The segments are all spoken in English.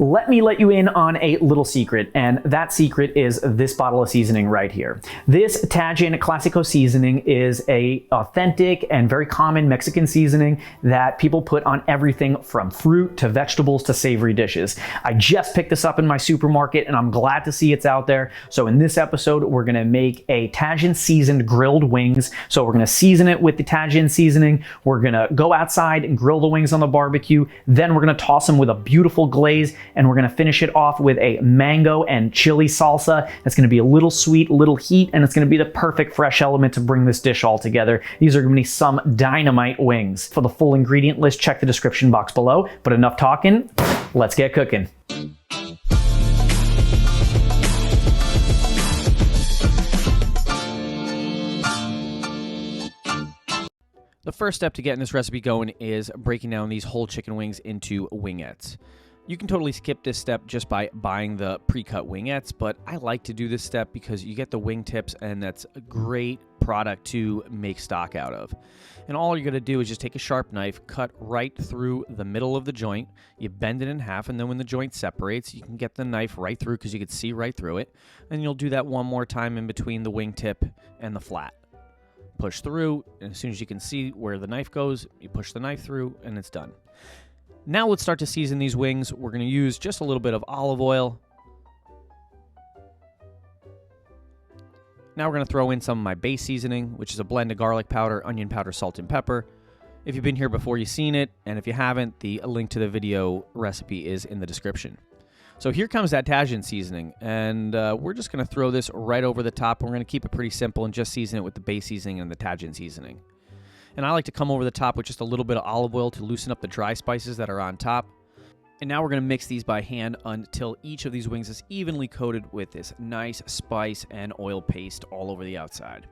Let me let you in on a little secret, and that secret is this bottle of seasoning right here. This Tajin Classico seasoning is a authentic and very common Mexican seasoning that people put on everything from fruit to vegetables to savory dishes. I just picked this up in my supermarket and I'm glad to see it's out there. So in this episode, we're gonna make a Tajin seasoned grilled wings. So we're gonna season it with the Tajin seasoning. We're gonna go outside and grill the wings on the barbecue. Then we're gonna toss them with a beautiful glaze, and we're gonna finish it off with a mango and chili salsa. It's gonna be a little sweet, a little heat, and it's gonna be the perfect fresh element to bring this dish all together. These are gonna be some dynamite wings. For the full ingredient list, check the description box below. But enough talking, let's get cooking. The first step to getting this recipe going is breaking down these whole chicken wings into wingettes. You can totally skip this step just by buying the pre-cut wingettes, but I like to do this step because you get the wing tips and that's a great product to make stock out of. And all you're going to do is just take a sharp knife, cut right through the middle of the joint, you bend it in half, and then when the joint separates, you can get the knife right through because you can see right through it. And you'll do that one more time in between the wing tip and the flat. Push through, and as soon as you can see where the knife goes, you push the knife through, and it's done. Now let's start to season these wings. We're going to use just a little bit of olive oil. Now we're going to throw in some of my base seasoning, which is a blend of garlic powder, onion powder, salt, and pepper. If you've been here before, you've seen it, and if you haven't, the link to the video recipe is in the description. So here comes that Tajin seasoning, and we're just going to throw this right over the top. We're going to keep it pretty simple and just season it with the base seasoning and the Tajin seasoning. And I like to come over the top with just a little bit of olive oil to loosen up the dry spices that are on top. And now we're going to mix these by hand until each of these wings is evenly coated with this nice spice and oil paste all over the outside.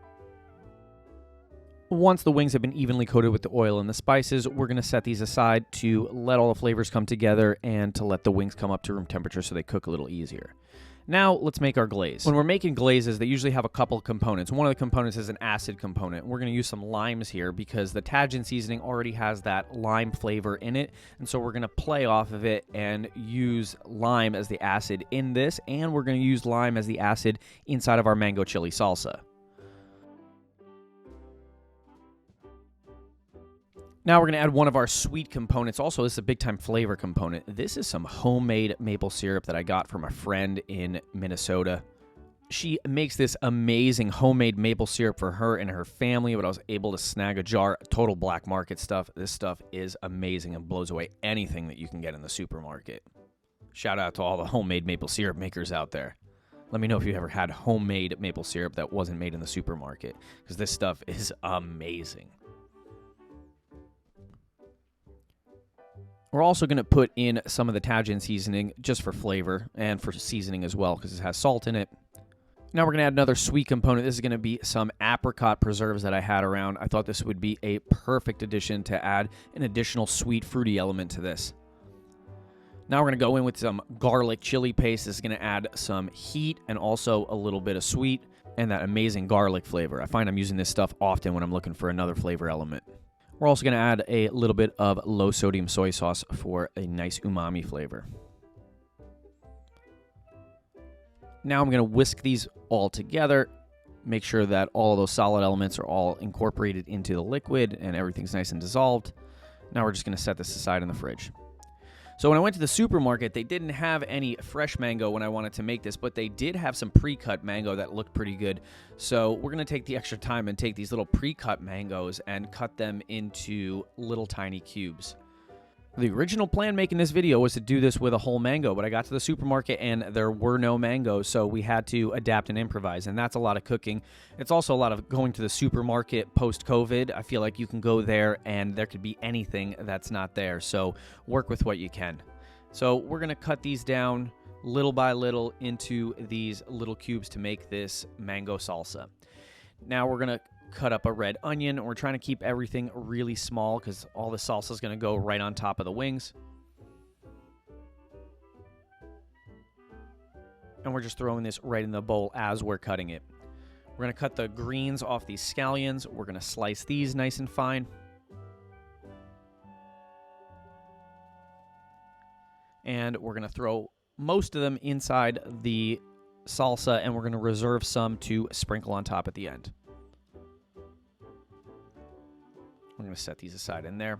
Once the wings have been evenly coated with the oil and the spices, we're going to set these aside to let all the flavors come together and to let the wings come up to room temperature so they cook a little easier. Now, let's make our glaze. When we're making glazes, they usually have a couple components. One of the components is an acid component. We're going to use some limes here because the Tajin seasoning already has that lime flavor in it. And so we're going to play off of it and use lime as the acid in this. And we're going to use lime as the acid inside of our mango chili salsa. Now we're going to add one of our sweet components. Also, this is a big-time flavor component. This is some homemade maple syrup that I got from a friend in Minnesota. She makes this amazing homemade maple syrup for her and her family, but I was able to snag a jar, total black market stuff. This stuff is amazing and blows away anything that you can get in the supermarket. Shout out to all the homemade maple syrup makers out there. Let me know if you ever had homemade maple syrup that wasn't made in the supermarket, because this stuff is amazing. We're also going to put in some of the Tajin seasoning just for flavor and for seasoning as well because it has salt in it. Now we're going to add another sweet component. This is going to be some apricot preserves that I had around. I thought this would be a perfect addition to add an additional sweet fruity element to this. Now we're going to go in with some garlic chili paste. This is going to add some heat and also a little bit of sweet and that amazing garlic flavor. I find I'm using this stuff often when I'm looking for another flavor element. We're also going to add a little bit of low-sodium soy sauce for a nice umami flavor. Now I'm going to whisk these all together, make sure that all of those solid elements are all incorporated into the liquid and everything's nice and dissolved. Now we're just going to set this aside in the fridge. So when I went to the supermarket, they didn't have any fresh mango when I wanted to make this, but they did have some pre-cut mango that looked pretty good. So we're going to take the extra time and take these little pre-cut mangoes and cut them into little tiny cubes. The original plan making this video was to do this with a whole mango, but I got to the supermarket and there were no mangoes, so we had to adapt and improvise, and that's a lot of cooking. It's also a lot of going to the supermarket post-COVID. I feel like you can go there and there could be anything that's not there, so work with what you can. So we're going to cut these down little by little into these little cubes to make this mango salsa. Now we're going to cut up a red onion. We're trying to keep everything really small because all the salsa is going to go right on top of the wings. And we're just throwing this right in the bowl as we're cutting it. We're going to cut the greens off these scallions. We're going to slice these nice and fine. and we're going to throw most of them inside the salsa, and we're going to reserve some to sprinkle on top at the end. We're going to set these aside in there.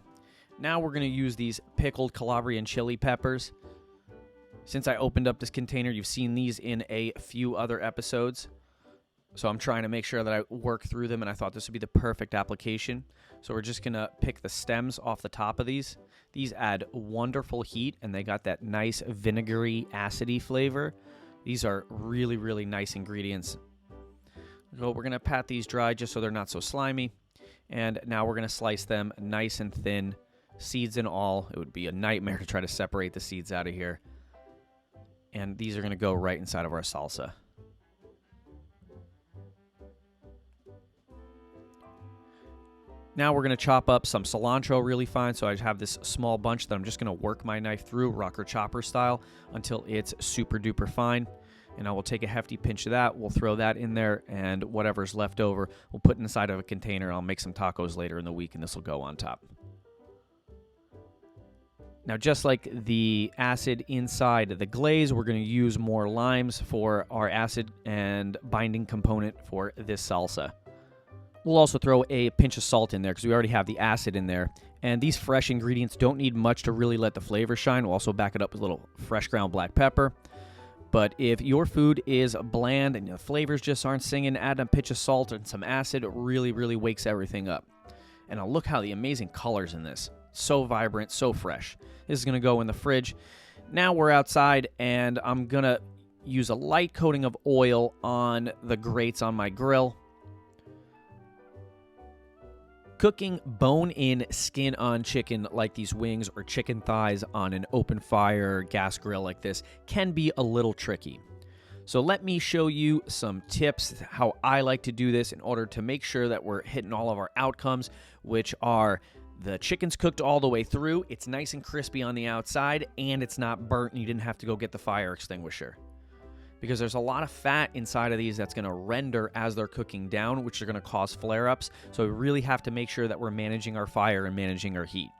Now we're going to use these pickled Calabrian chili peppers. Since I opened up this container, you've seen these in a few other episodes. So I'm trying to make sure that I work through them, and I thought this would be the perfect application. So we're just going to pick the stems off the top of these. These add wonderful heat, and they got that nice vinegary, acidy flavor. These are really, really nice ingredients. So we're going to pat these dry just so they're not so slimy. And now we're going to slice them nice and thin, seeds and all. It would be a nightmare to try to separate the seeds out of here. And these are going to go right inside of our salsa. Now we're going to chop up some cilantro really fine. So I have this small bunch that I'm just going to work my knife through, rocker chopper style, until it's super duper fine. And I will take a hefty pinch of that. We'll throw that in there, and whatever's left over, we'll put inside of a container. I'll make some tacos later in the week, and this will go on top. Now, just like the acid inside the glaze, we're going to use more limes for our acid and binding component for this salsa. We'll also throw a pinch of salt in there because we already have the acid in there. And these fresh ingredients don't need much to really let the flavor shine. We'll also back it up with a little fresh ground black pepper. But if your food is bland and the flavors just aren't singing, add a pinch of salt and some acid. It really, really wakes everything up. And look how the amazing colors in this. So vibrant, so fresh. This is going to go in the fridge. Now we're outside, and I'm going to use a light coating of oil on the grates on my grill. Cooking bone-in, skin-on chicken like these wings or chicken thighs on an open fire gas grill like this can be a little tricky. So let me show you some tips how I like to do this in order to make sure that we're hitting all of our outcomes, which are the chicken's cooked all the way through, it's nice and crispy on the outside, and it's not burnt and you didn't have to go get the fire extinguisher. Because there's a lot of fat inside of these that's going to render as they're cooking down, which are going to cause flare-ups. So we really have to make sure that we're managing our fire and managing our heat.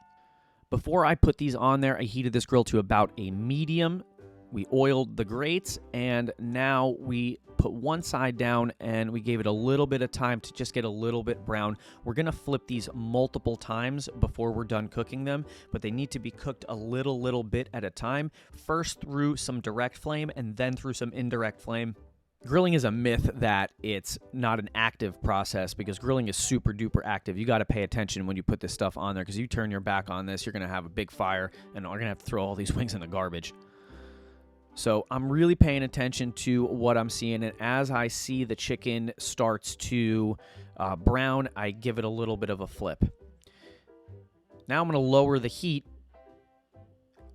Before I put these on there, I heated this grill to about a medium. We oiled the grates, and now we put one side down, and we gave it a little bit of time to just get a little bit brown. We're going to flip these multiple times before we're done cooking them, but they need to be cooked a little bit at a time. First through some direct flame, and then through some indirect flame. Grilling is a myth that it's not an active process, because grilling is super duper active. You got to pay attention when you put this stuff on there, because you turn your back on this, you're going to have a big fire, and we're going to have to throw all these wings in the garbage. So I'm really paying attention to what I'm seeing, and as I see the chicken starts to brown, I give it a little bit of a flip. Now I'm going to lower the heat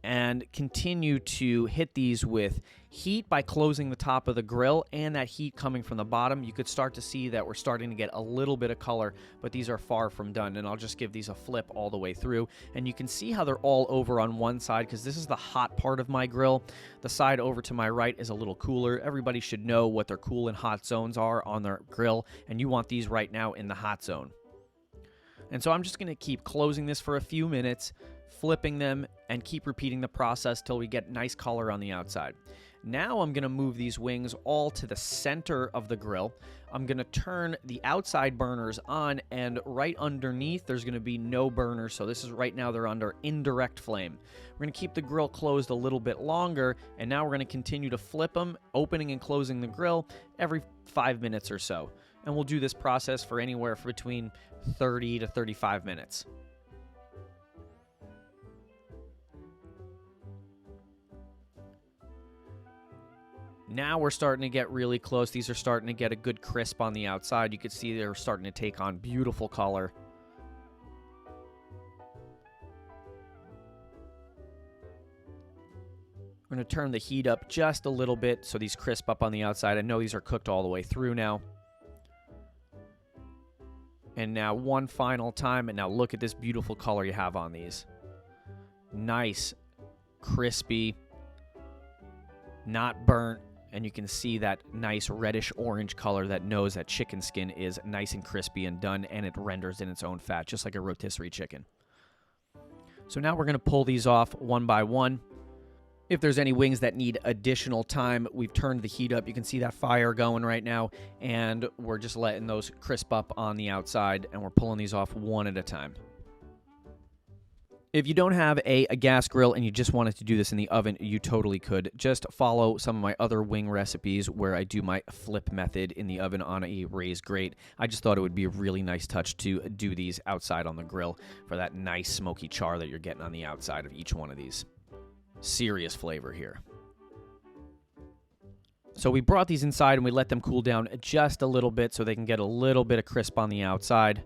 and continue to hit these with heat by closing the top of the grill and that heat coming from the bottom. You could start to see that we're starting to get a little bit of color, but these are far from done, and I'll just give these a flip all the way through. And you can see how they're all over on one side because this is the hot part of my grill. The side over to my right is a little cooler. Everybody should know what their cool and hot zones are on their grill, and you want these right now in the hot zone. And so I'm just going to keep closing this for a few minutes, flipping them, and keep repeating the process till we get nice color on the outside. Now I'm going to move these wings all to the center of the grill. I'm going to turn the outside burners on, and right underneath there's going to be no burner, so this is right now they're under indirect flame. We're going to keep the grill closed a little bit longer, and now we're going to continue to flip them, opening and closing the grill every 5 minutes or so. And we'll do this process for anywhere for between 30 to 35 minutes. Now we're starting to get really close. These are starting to get a good crisp on the outside. You can see they're starting to take on beautiful color. We're going to turn the heat up just a little bit so these crisp up on the outside. I know these are cooked all the way through now. And now one final time, and now look at this beautiful color you have on these. Nice, crispy, not burnt. And you can see that nice reddish orange color that knows that chicken skin is nice and crispy and done, and it renders in its own fat, just like a rotisserie chicken. So now we're going to pull these off one by one. If there's any wings that need additional time, we've turned the heat up. You can see that fire going right now, and we're just letting those crisp up on the outside, and we're pulling these off one at a time. If you don't have a gas grill and you just wanted to do this in the oven, you totally could. Just follow some of my other wing recipes where I do my flip method in the oven on a raised grate. I just thought it would be a really nice touch to do these outside on the grill for that nice smoky char that you're getting on the outside of each one of these. Serious flavor here. So we brought these inside and we let them cool down just a little bit so they can get a little bit of crisp on the outside.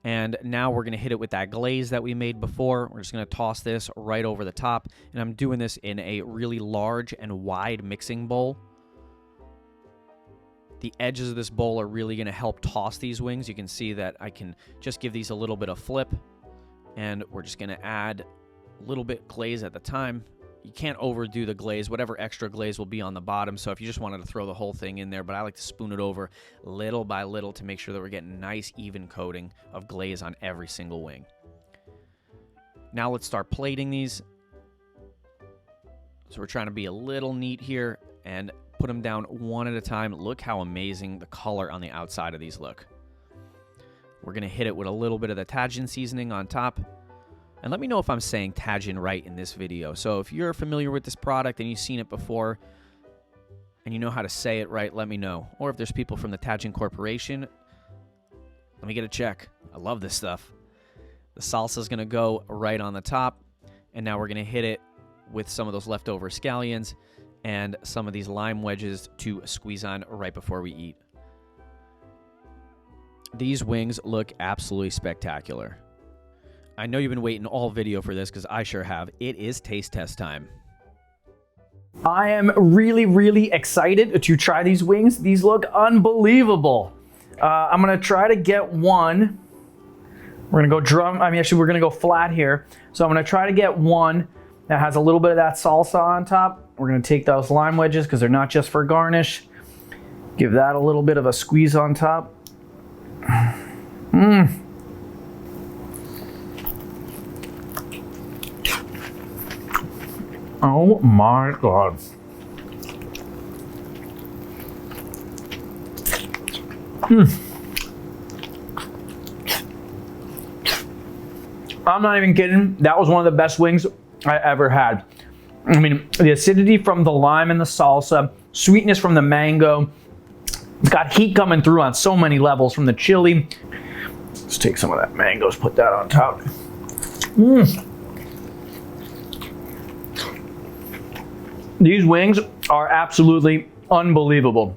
And now we're going to hit it with that glaze that we made before. We're just going to toss this right over the top. And I'm doing this in a really large and wide mixing bowl. The edges of this bowl are really going to help toss these wings. You can see that I can just give these a little bit of flip. And we're just going to add a little bit glaze at the time. You can't overdo the glaze. Whatever extra glaze will be on the bottom. So if you just wanted to throw the whole thing in there, but I like to spoon it over little by little to make sure that we're getting nice even coating of glaze on every single wing. Now let's start plating these. So we're trying to be a little neat here and put them down one at a time. Look how amazing the color on the outside of these look. We're going to hit it with a little bit of the Tajin seasoning on top. And let me know if I'm saying Tajin right in this video. So if you're familiar with this product and you've seen it before and you know how to say it right, let me know. Or if there's people from the Tajin Corporation, let me get a check. I love this stuff. The salsa is going to go right on the top. And now we're going to hit it with some of those leftover scallions and some of these lime wedges to squeeze on right before we eat. These wings look absolutely spectacular. I know you've been waiting all video for this because I sure have. It is taste test time. I am really excited to try these wings. These look unbelievable. I'm gonna try to get one. We're gonna go we're gonna go flat here. So I'm gonna try to get one that has a little bit of that salsa on top. We're gonna take those lime wedges because they're not just for garnish. Give that a little bit of a squeeze on top. Oh my God. I'm not even kidding. That was one of the best wings I ever had. I mean, the acidity from the lime and the salsa, sweetness from the mango. It's got heat coming through on so many levels from the chili. Let's take some of that mangoes, put that on top. These wings are absolutely unbelievable.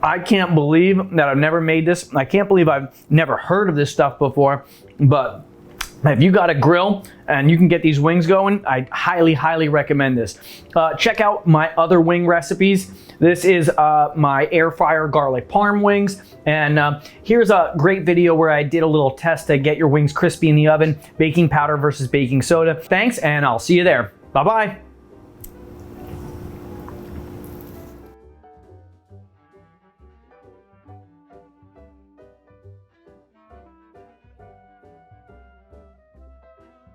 I can't believe that I've never made this. I can't believe I've never heard of this stuff before, but if you got a grill and you can get these wings going, I highly recommend this. Check out my other wing recipes. This is my air fryer garlic parm wings. And here's a great video where I did a little test to get your wings crispy in the oven, baking powder versus baking soda. Thanks, and I'll see you there. Bye-bye.